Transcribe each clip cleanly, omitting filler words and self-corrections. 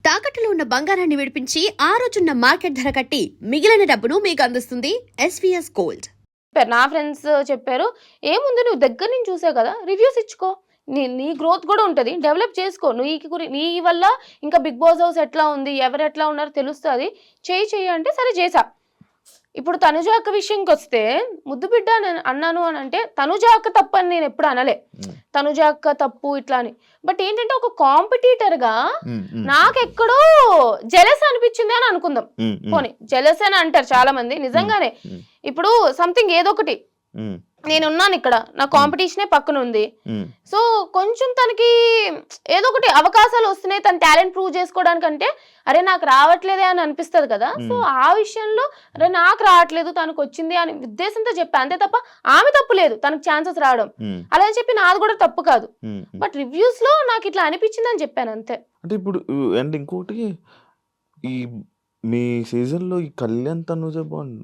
తాకట్టులో ఉన్న బంగారాన్ని విడిపించి ఆ రోజున్న మార్కెట్ ధర కట్టి మిగిలిన డబ్బును మీకు అందిస్తుంది ఎస్వీఎస్ గోల్డ్. నా ఫ్రెండ్స్ చెప్పారు, ఏముంది నువ్వు దగ్గర నుంచి చూసావు కదా, రివ్యూస్ ఇచ్చుకో, నీ గ్రోత్ కూడా ఉంటుంది, డెవలప్ చేసుకో, నీ వల్ల ఇంకా బిగ్ బాస్ హౌస్ ఎట్లా ఉంది, ఎవరు ఎట్లా ఉన్నారో తెలుస్తుంది, చెయ్యి అంటే సరే చేసా. ఇప్పుడు తనుజ అక్క విషయంకి వస్తే, ముద్దు బిడ్డ అన్నాను అని అంటే తనుజ అక్క తప్పు అని నేను ఎప్పుడు అనలే, తనుజ అక్క తప్పు ఇట్లా అని. బట్ ఏంటంటే ఒక కాంపిటీటర్ గా నాకెక్కడో జెలస్ అనిపించింది అని అనుకుందాం. పోనీ జెలస్ అని అంటారు చాలా మంది, నిజంగానే ఇప్పుడు సంథింగ్ ఏదో ఒకటి నేనున్నాను ఇక్కడ, నా కాంపిటీషనే పక్కన ఉంది, సో కొంచెం తనకి ఏదో ఒకటి అవకాశాలు వస్తున్నాయి, తన టాలెంట్ ప్రూవ్ చేసుకోవడానికంటే అరే నాకు రావట్లేదే అని అనిపిస్తుంది కదా. సో ఆ విషయంలో అరే నాకు రావట్లేదు తనకు వచ్చింది అని ఉద్దేశంతో చెప్పా, అంతే తప్ప ఆమె తప్పు లేదు తనకు ఛాన్సెస్ రావడం, అలా అని చెప్పి నాది కూడా తప్పు కాదు. బట్ రివ్యూస్ లో నాకు ఇట్లా అనిపించింది అని చెప్పాను అంతే. అంటే ఇప్పుడు అండ్ ఇంకోటి, ఈ మీ సీజన్ లో ఈ Kalyan Tanuja bond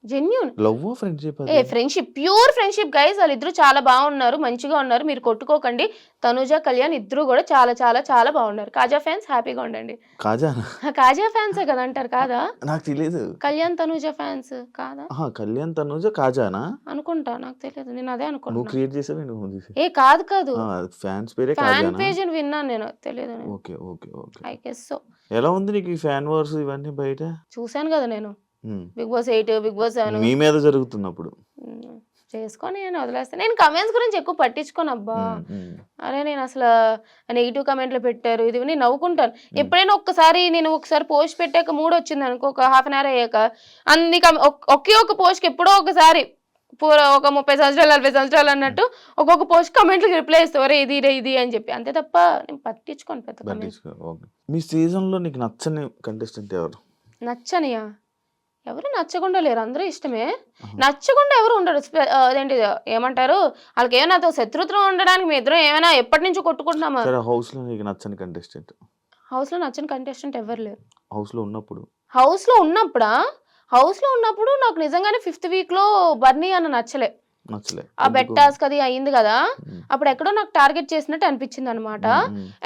genuine love friendship, friendship, pure friendship guys. వాళ్ళిద్దరు చాలా బాగున్నారు, మంచిగా ఉన్నారు, మీరు కొట్టుకోకండి. తనుజ కళ్యాణ్ ఇద్దరు కూడా చాలా చాలా చాలా బాగున్నారు. కాజా ఫ్యాన్స్ హ్యాపీగా ఉండండి. కాజా ఫ్యాన్సే కదా అంటారు కాదా? నాకు తెలియదు. కళ్యాణ్ తనుజ ఫ్యాన్స్ కాదా? కళ్యాణ్ తనుజ కాజానా అనుకుంటా, నాకు తెలియదు, నేను అదే అనుకుంటా. నువ్వు క్రియేట్ చేసావు? ఏ కాదు, ఫ్యాన్స్ పేరే ఫ్యాన్ పేజ్ అని విన్నాను నేను, తెలియదు. Okay okay okay. I guess so. ఎలా ఉంది నీకు ఈ ఫ్యాన్ వార్స్ ఇవన్నీ బయట? చూసాను కదా నేను, బిగ్ బాస్ 8, బిగ్ బాస్ 7 మీ మీద జరుగుతున్నప్పుడు చేసుకొని నేను వదిలేస్తాను. నేను కమెంట్స్ గురించి ఎక్కువ పట్టించుకోను అబ్బా. అరే నేను అసలు నెగిటివ్ కమెంట్లు పెట్టారు ఇది నేను నవ్వుకుంటాను. ఎప్పుడైనా నేను ఒకసారి పోస్ట్ పెట్టాక మూడు వచ్చింది అనుకో, ఒక హాఫ్ అన్ అవర్ అయ్యాక అన్ని ఒకే ఒక పోస్ట్కి ఎప్పుడో ఒకసారి ఒక 30 సంవత్సరాలు 40 సంవత్సరాలు అన్నట్టు ఒక్కొక్క పోస్ట్ కమెంట్లకి రిప్లై ఇస్తావరే ఇది అని చెప్పి, అంతే తప్ప నేను పట్టించుకోను పెద్ద. మీ సీజన్ లో నీకు నచ్చని కంటెస్టెంట్ ఎవరు? నచ్చనియా? ఎవరు నచ్చకుండా లేరు, అందరూ ఇష్టమే. నచ్చకుండా ఎవరు ఉండరు. అదేంటి ఏమంటారు, వాళ్ళకి ఏమైనా శత్రుత్వం ఉండడానికి మీ ఇద్దరు ఏమైనా ఎప్పటి నుంచో కొట్టుకుంటున్నామా? హౌస్ లో నీకు నచ్చని కంటెస్టెంట్? హౌస్ లో నచ్చని కంటెస్టెంట్ ఎవరు లేరు. హౌస్ లో ఉన్నప్పుడు నాకు నిజంగానే 5th వీక్ లో బర్నీ అన్న నచ్చలే. ఆ బెట్ టాస్క్ అది అయింది కదా, అప్పుడు ఎక్కడో నాకు టార్గెట్ చేసినట్టు అనిపించింది అనమాట.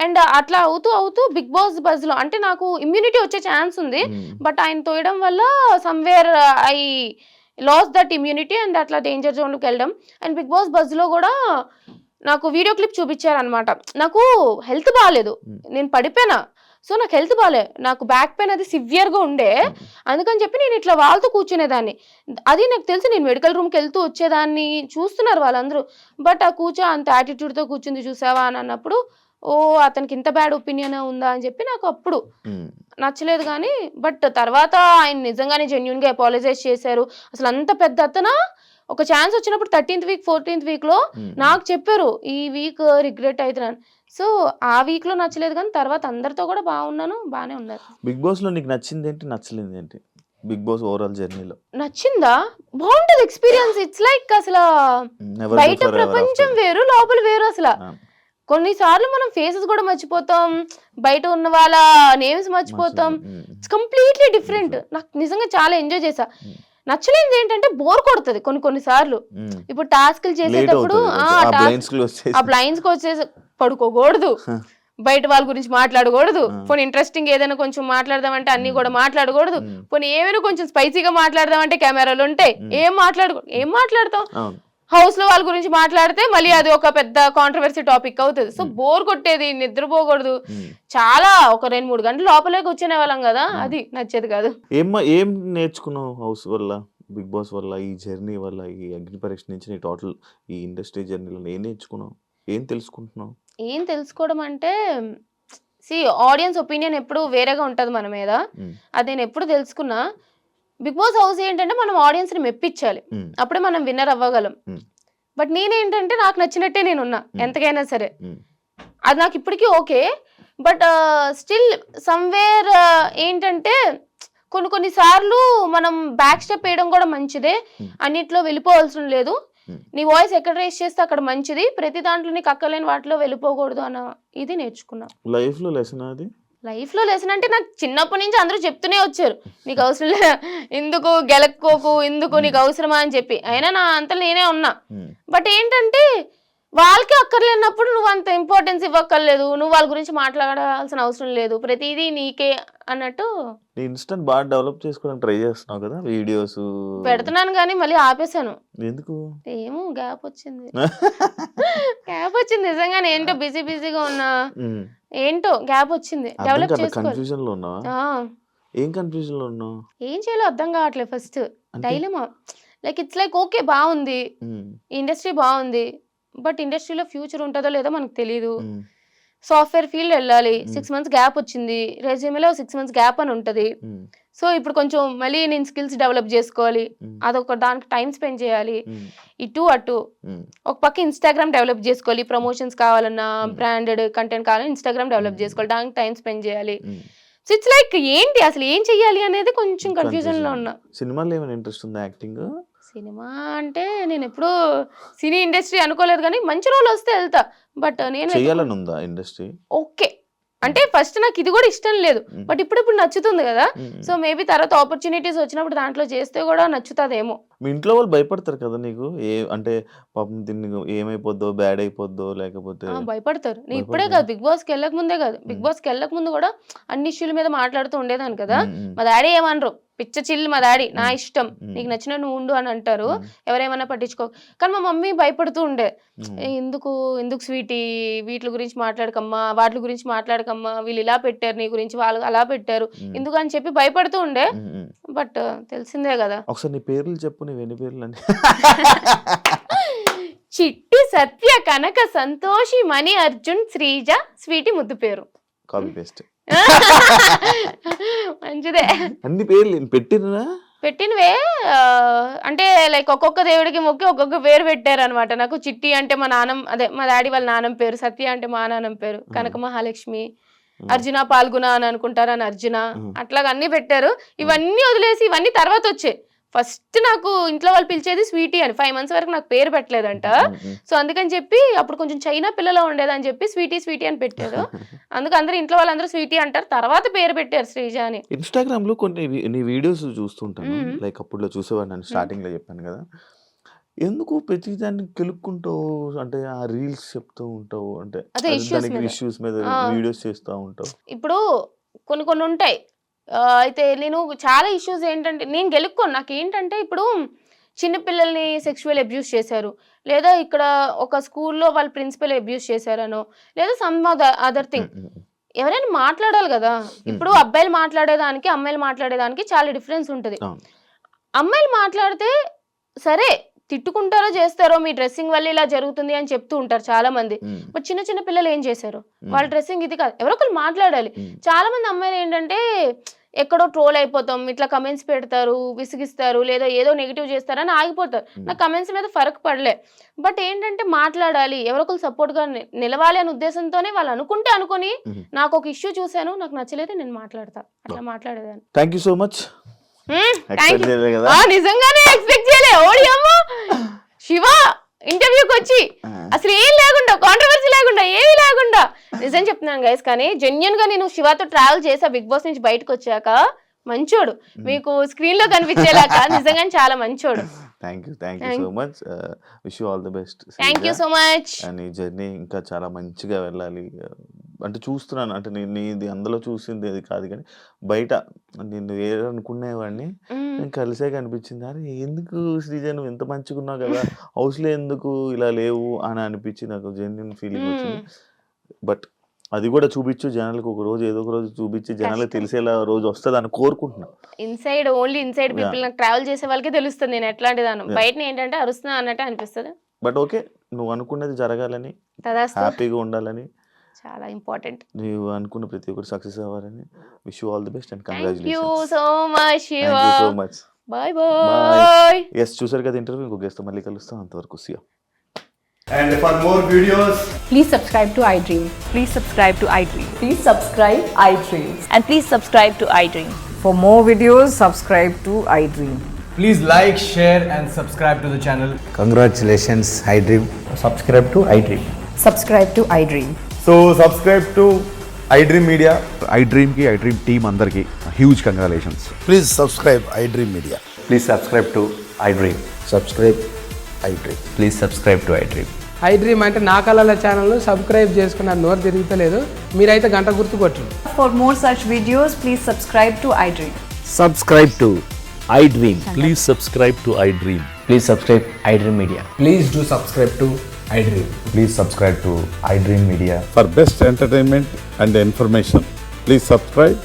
అండ్ అట్లా అవుతూ బిగ్ బాస్ బజ్ లో అంటే నాకు ఇమ్యూనిటీ వచ్చే ఛాన్స్ ఉంది, బట్ ఆయన తోయడం వల్ల somewhere I lost that immunity and అట్లా డేంజర్ జోన్ లోకి వెళ్ళడం. అండ్ బిగ్ బాస్ బజ్ లో కూడా నాకు వీడియో క్లిప్ చూపించారనమాట. నాకు హెల్త్ బాగాలేదు, నేను పడిపోయినా, సో నాకు హెల్త్ బాగాలే, నాకు బ్యాక్ పెయిన్ అది సివియర్గా ఉండే, అందుకని చెప్పి నేను ఇట్లా వాళ్ళతో కూర్చునేదాన్ని. అది నాకు తెలిసి నేను మెడికల్ రూమ్కి వెళ్తూ వచ్చేదాన్ని, చూస్తున్నారు వాళ్ళందరూ. బట్ ఆ అంత యాటిట్యూడ్తో కూర్చుంది చూసావా అని అన్నప్పుడు, ఓ అతనికి ఇంత బ్యాడ్ ఒపీనియన్ ఉందా అని చెప్పి నాకు అప్పుడు నచ్చలేదు. కానీ బట్ తర్వాత ఆయన నిజంగానే జెన్యూన్గా అపాలజైజ్ చేశారు. అసలు అంత పెద్ద అతన ఒక ఛాన్స్ వచ్చినప్పుడు 13th వీక్ 14th వీక్ లో నాకు చెప్పారు ఈ వీక్ రిగ్రెట్ అవుతున్నాను. సో ఆ వీక్ లో నచ్చలేదు, కానీ తర్వాత అందరితో కూడా బాగానే ఉన్నారు. బిగ్ బాస్ లో నీకు నచ్చింది ఏంటి, నచ్చలేదు ఏంటి? బిగ్ బాస్ ఓవరాల్ జర్నీలో నచ్చిందా? బాగుంటది ఎక్స్పీరియన్స్. ఇట్స్ లైక్ అసలు బయట ప్రపంచం వేరు, లోపల వేరు. అసలు కొన్నిసార్లు మనం ఫేసెస్ కూడా మర్చిపోతాం, బయట ఉన్న వాళ్ళ నేమ్స్ మర్చిపోతాం. It's completely different. నాకు నిజంగా చాలా ఎంజాయ్ చేశా. నచ్చలేదు ఏంటంటే బోర్ కొడుతుంది కొన్నిసార్లు. ఇప్పుడు టాస్క్లు చేసేటప్పుడు ఆ బ్లైండ్స్ కి వచ్చేసి పడుకోకూడదు, బయట వాళ్ళ గురించి మాట్లాడకూడదు, పోనీ ఇంట్రెస్టింగ్ ఏదైనా కొంచెం మాట్లాడదామంటే అన్ని కూడా మాట్లాడకూడదు, పోనీ ఏమైనా కొంచెం స్పైసీగా మాట్లాడదామంటే కెమెరాలు ఉంటాయి, ఏం మాట్లాడతాం. హౌస్ లో వాళ్ళ గురించి మాట్లాడితే మళ్ళీ అది ఒక పెద్ద కాంట్రవర్సీ టాపిక్ అవుతుంది. సో బోర్ కొట్టేది, నిద్రపోకూడదు. చాలా ఒక 2-3 గంటలు లోపలే కూర్చునే వాళ్ళం కదా, అది నచ్చేది కాదు. ఏం నేర్చుకున్నావు హౌస్ వల్ల, బిగ్ బాస్ వల్ల, ఈ జర్నీ వల్ల, ఈ అగ్ని పరీక్ష నుంచి నీ టోటల్ ఈ ఇండస్ట్రీ జర్నీలో ఏం నేర్చుకున్నావు, ఏం తెలుసుకుంటున్నావు? ఏం తెలుసుకోవడం అంటే, ఆడియన్స్ ఒపీనియన్ ఎప్పుడు వేరేగా ఉంటుంది మన మీద, అది నేను ఎప్పుడు తెలుసుకున్నా. బిగ్ బాస్ హౌస్ ఏంటంటే మనం ఆడియన్స్ ని మెప్పించాలి, అప్పుడే మనం విన్నర్ అవ్వగలం. బట్ నేనేంటంటే నాకు నచ్చినట్టే నేనున్నా ఎంతకైనా సరే, అది నాకు ఇప్పటికీ ఓకే. బట్ స్టిల్ సమ్వేర్ ఏంటంటే కొన్నిసార్లు మనం బ్యాక్ స్టెప్ వేయడం కూడా మంచిదే, అన్నిట్లో వెళ్ళిపోవాల్సిన లేదు. నీ వాయిస్ ఎక్కడ రేస్ చేస్తే అక్కడ మంచిది, ప్రతి దాంట్లో నీకు అక్కలేని వాటిలో వెళ్ళిపోకూడదు అన్న ఇది నేర్చుకున్నా. లైఫ్ లో లెసన్ అంటే నాకు చిన్నప్పటి నుంచి అందరూ చెప్తూనే వచ్చారు, నీకు అవసరం లే, ఎందుకు గెలక్కోకు, ఎందుకు నీకు అవసరమా అని చెప్పి. అయినా నా అంతా నేనే ఉన్నా. బట్ ఏంటంటే వాళ్ళకి అక్కర్లేనప్పుడు నువ్వు అంత ఇంపార్టెన్స్ ఇవ్వక్కర్లేదు, నువ్వు వాళ్ళ గురించి మాట్లాడాల్సిన అవసరం లేదు, ప్రతిదీ నీకే అన్నట్టు. నీ ఇన్స్టాని బాగా డెవలప్ చేసుకోవడానికి ట్రై చేస్తున్నావు కదా, వీడియోస్ పెడుతున్నాను కానీ మళ్ళీ ఆపేశాను. ఎందుకు? ఏమో గ్యాప్ వచ్చింది. గ్యాప్ వచ్చింది నిజంగానే, ఏంటో బిజీగా ఉన్నా, ఏంటో గ్యాప్ వచ్చింది. డెవలప్ చేసుకోవాలి. కన్ఫ్యూజన్ లో ఉన్నావా? ఏం కన్ఫ్యూజన్ లో ఉన్నావు? ఏం చేయాలో అర్థం కావట్లేదు. First dilemma, like it's like okay బాగుంది, ఇండస్ట్రీ బాగుంది, బట్ ఇండస్ట్రీలో ఫ్యూచర్ ఉంటుందో లేదో మనకు తెలియదు. సాఫ్ట్వేర్ ఫీల్డ్ వెళ్ళాలి, 6 months గ్యాప్ వచ్చింది, రెజ్యూమేలో 6 months గ్యాప్ అని ఉంటుంది. సో ఇప్పుడు కొంచెం మళ్ళీ నేను స్కిల్స్ డెవలప్ చేసుకోవాలి, అదొక దానికి టైం స్పెండ్ చేయాలి. ఇటు అటు ఒక పక్క ఇన్స్టాగ్రామ్ డెవలప్ చేసుకోవాలి, ప్రమోషన్స్ కావాలన్నా, బ్రాండెడ్ కంటెంట్ కావాలన్నా ఇన్స్టాగ్రామ్ డెవలప్ చేసుకోవాలి, దానికి టైం స్పెండ్ చేయాలి. సో ఇట్స్ లైక్ ఏంటి అసలు ఏం చెయ్యాలి అనేది కొంచెం కన్ఫ్యూజన్ లో ఉన్నా. సినిమాలో ఏమైనా ఇంట్రెస్ట్ ఉందా? యాక్టింగ్? సినిమా అంటే నేను ఎప్పుడు సినీ ఇండస్ట్రీ అనుకోలేదు, కానీ మంచి రోల్ వస్తే వెళ్తా. బట్ నేను చేయాలని ఉందా ఇండస్ట్రీ? ఓకే అంటే ఫస్ట్ నాకు ఇది కూడా ఇష్టం లేదు, బట్ ఇప్పుడు నచ్చుతుంది కదా. సో మేబీ తర్వాత ఆపర్చునిటీస్ వచ్చినప్పుడు దాంట్లో చేస్తే కూడా నచ్చుతుందేమో. మీ ఇంట్లో వాళ్ళు భయపడతారు కదా నీకు, అంటే పాపం దీన్ని ఏమైపోద్దో, బ్యాడ్ అయిపోద్దో లేకపోతే? భయపడతారు. నేను ఇప్పుడే కాదు, బిగ్ బాస్కి వెళ్ళక ముందే కాదు, బిగ్ బాస్కి వెళ్ళక ముందు కూడా అన్ని ఇష్యూల మీద మాట్లాడుతూ ఉండేదాన్ని కదా. మా డాడీ ఏమనరు, పిచ్చ చిల్లు మా డాడీ, నా ఇష్టం, నీకు నచ్చిన నువ్వు ఉండు అని అంటారు, ఎవరేమన్నా పట్టించుకో. కానీ మా మమ్మీ భయపడుతూ ఉండే, ఎందుకు స్వీటీ వీటి గురించి మాట్లాడకమ్మా, వాటి గురించి మాట్లాడకమ్మా, వీళ్ళు ఇలా పెట్టారు నీ గురించి, వాళ్ళు అలా పెట్టారు, ఎందుకు అని చెప్పి భయపడుతూ ఉండే. బట్ తెలిసిందే కదా. ఒకసారి నీ పేర్లు చెప్పు, నీవు ఎన్ని పేర్లు అని? చిట్టి, సత్య, కనక, సంతోషి, మణి, అర్జున్, శ్రీజ, స్వీటీ ముద్దు పేరు. Copy paste. మంచిదే. అన్ని పేర్లు పెట్టినవే అంటే లైక్ ఒక్కొక్క దేవుడికి మొక్కి ఒక్కొక్క పేరు పెట్టారు అనమాట. నాకు చిట్టి అంటే మా మా డాడీ వాళ్ళ నాన్నమ్మ పేరు, సత్య అంటే మా నాన్నమ్మ పేరు, కనక మహాలక్ష్మి, అర్జున పాల్గొన అని అనుకుంటారని అర్జున, అట్లాగా అన్ని పెట్టారు. ఇవన్నీ వదిలేసి ఇవన్నీ తర్వాత వచ్చాయి. ఫస్ట్ నాకు ఇంట్లో వాళ్ళు పిలిచేది స్వీటీ అని. 5 months వరకు నాకు పేరు పెట్టలేదంట. సో అందుకని చెప్పి అప్పుడు కొంచెం చైనా పిల్లలో ఉండేదని చెప్పి స్వీటీ అని పెట్టారు. అందుకు అందరూ ఇంట్లో వాళ్ళందరూ స్వీటీ అంటారు, తర్వాత పేరు పెట్టారు శ్రీజ అని. ఇన్స్టాగ్రామ్ లో కొన్ని నీ వీడియోస్ చూస్తుంటాను, లైక్ అప్పుడు చూసేవాడిని, స్టార్టింగ్ లో చెప్పాను కదా. ఎందుకు ప్రతిదాన్ని కెలుక్కుంటావు, అంటే ఆ రీల్స్ చెప్తూ ఉంటావు, అంటే ఇష్యూస్ మీద వీడియోస్ చేస్తూ ఉంటావు. ఇప్పుడు కొన్ని ఉంటాయి. అయితే నేను చాలా ఇష్యూస్ ఏంటంటే నేను గెలుక్కోను. నాకు ఏంటంటే ఇప్పుడు చిన్నపిల్లల్ని సెక్షువల్ అబ్యూస్ చేశారు, లేదా ఇక్కడ ఒక స్కూల్లో వాళ్ళ ప్రిన్సిపల్ అబ్యూస్ చేశారనో, లేదా సమ్ అదర్ థింగ్, ఎవరైనా మాట్లాడాలి కదా. ఇప్పుడు అబ్బాయిలు మాట్లాడేదానికి అమ్మాయిలు మాట్లాడేదానికి చాలా డిఫరెన్స్ ఉంటుంది. అమ్మాయిలు మాట్లాడితే సరే తిట్టుకుంటారో చేస్తారో, మీ డ్రెస్సింగ్ వల్ల ఇలా జరుగుతుంది అని చెప్తూ ఉంటారు చాలా మంది. బట్ చిన్న పిల్లలు ఏం చేశారు, వాళ్ళ డ్రెస్సింగ్ ఇది కాదు, ఎవరో ఒకరు మాట్లాడాలి. చాలా మంది అమ్మాయిలు ఏంటంటే ఎక్కడో ట్రోల్ అయిపోతాం, ఇట్లా కమెంట్స్ పెడతారు, విసిగిస్తారు, లేదా ఏదో నెగిటివ్ చేస్తారని ఆగిపోతారు. నాకు కమెంట్స్ మీద ఫరక్ పడలే. బట్ ఏంటంటే మాట్లాడాలి, ఎవరొకరు సపోర్ట్ గా నిలవాలి అనే ఉద్దేశంతోనే వాళ్ళు అనుకొని నాకు ఒక ఇష్యూ చూశాను, నాకు నచ్చలేదు, నేను మాట్లాడతా, అట్లా మాట్లాడేదాన్ని. Thank you so much. నిజంగానే ఎక్స్పెక్ట్ చేయలే. ఓడియమ్మా శివ ఇంటర్వ్యూకి వచ్చి అసలు ఏం లేకుండా, కాంట్రవర్సీ లేకుండా, ఏమీ లేకుండా, నిజం చెప్తున్నాను గైస్. కానీ జెన్యున్ గా నేను శివతో ట్రావెల్ చేసా బిగ్ బాస్ నుంచి బయటకు వచ్చాక. మంచోడు, మీకు స్క్రీన్ లో కనిపించేలాగా నిజంగా చాలా మంచోడు. Thank you so much. Wish you all the best. Thank you so much. నీ జర్నీ ఇంకా చాలా మంచిగా వెళ్ళాలి. అంటే చూస్తున్నాను, అంటే నీది అందులో చూసింది అది కాదు, కానీ బయట నిన్ను ఏదనుకునేవాడిని నేను కలిసే కనిపించింది. అరే ఎందుకు శ్రీజ నువ్వు ఎంత మంచిగా ఉన్నావు కదా, హౌస్లో ఎందుకు ఇలా లేవు అని అనిపించి నాకు జెన్యున్ ఫీలింగ్ వచ్చింది. బట్ అది కూడా చూపించు జనాలకు, ఒక రోజు ఏదో ఒక రోజు చూపించి జనాలకు తెలిసేలా రోజు వస్తుంది అని కోరుకుంటున్నా. ఓన్లీ ఇన్సైడ్ పీపుల్, నాకు ట్రావెల్ చేసే వాళ్ళకే తెలుస్తుంది నేను ఎట్లాంటి దాన్ని. బయట ఏంటంటే అరుస్తున్నా అన్నట్టు అనిపిస్తుంది. బట్ ఓకే, నువ్వు అనుకున్నది జరగాలని, హ్యాపీగా ఉండాలని, చాలా ఇంపార్టెంట్. నువ్వు అనుకున్న ప్రతి ఒక్కరు సక్సెస్ అవ్వాలని. Wish you all the best and congratulations. Thank you so much. Bye bye. Yes, చూసారు కదా ఇంటర్వ్యూ. ఇంకో గెస్ట్ మళ్ళీ కలుస్తాం. అంతవరకు see you. And for more videos, please subscribe to iDream. Please subscribe to iDream. Please subscribe iDream. And please subscribe to iDream. For more videos, subscribe to iDream. please like, share and subscribe to the channel. Congratulations, iDream. Subscribe to iDream. Subscribe to iDream. So subscribe to iDream Media. iDream ki iDream team andarki huge congratulations. Please subscribe iDream Media. Please subscribe to iDream. Subscribe iDream. Please subscribe to iDream. I dream అంటే నా కళల channel subscribe చేసుకున్న నోరు తిరుగుతలేదు, మీరైతే గంట గుర్తు కొట్టండి. For more such videos, please subscribe to iDream. Subscribe to iDream. Please subscribe to iDream. Please subscribe iDream Media. Please do subscribe to iDream. Please subscribe to iDream Media. For best entertainment and information, please subscribe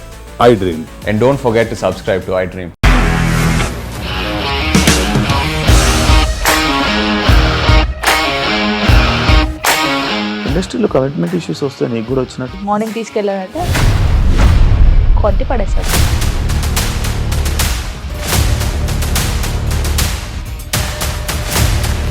iDream. And don't forget to subscribe to iDream. ఇండస్ట్రీలో commitment issues వస్తే నీకు కూడా వచ్చినట్టు? Morning తీసుకెళ్ళాడంటే కొట్టి పడేశాడు.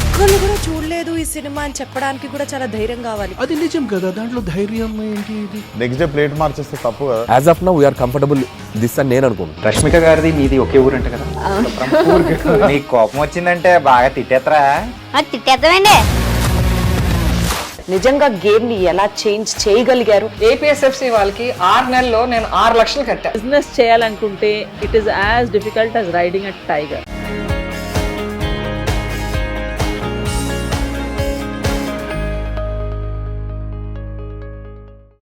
ఒక్కళ్ళు కూడా చూడలేదు ఈ సినిమా అని చెప్పడానికి కూడా చాలా ధైర్యం కావాలి. అది నిజం కదా, దాంట్లో ధైర్యం ఏంటి? ఇది నెక్స్ట్ డే ప్లేట్ మార్చేస్తే తప్పు కదా? As of now, we are comfortable this అని నేను అనుకుంటున్నాను. రష్మిక గారిది మీది ఒకే ఊరు అంట కదా? నీకు కోపం వచ్చిందంటే బాగా తిట్టేత్తరా? తిట్టేద్దామండి. నిజంగా గేమ్ ని ఎలా చేంజ్ చేయగలిగారు? ఏపీఎస్ఎఫ్సి వాళ్ళకి 6 నెలల్లో నేను 6 లక్షలు కట్టా. బిజినెస్ చేయాలనుకుంటే it is as difficult as riding a tiger.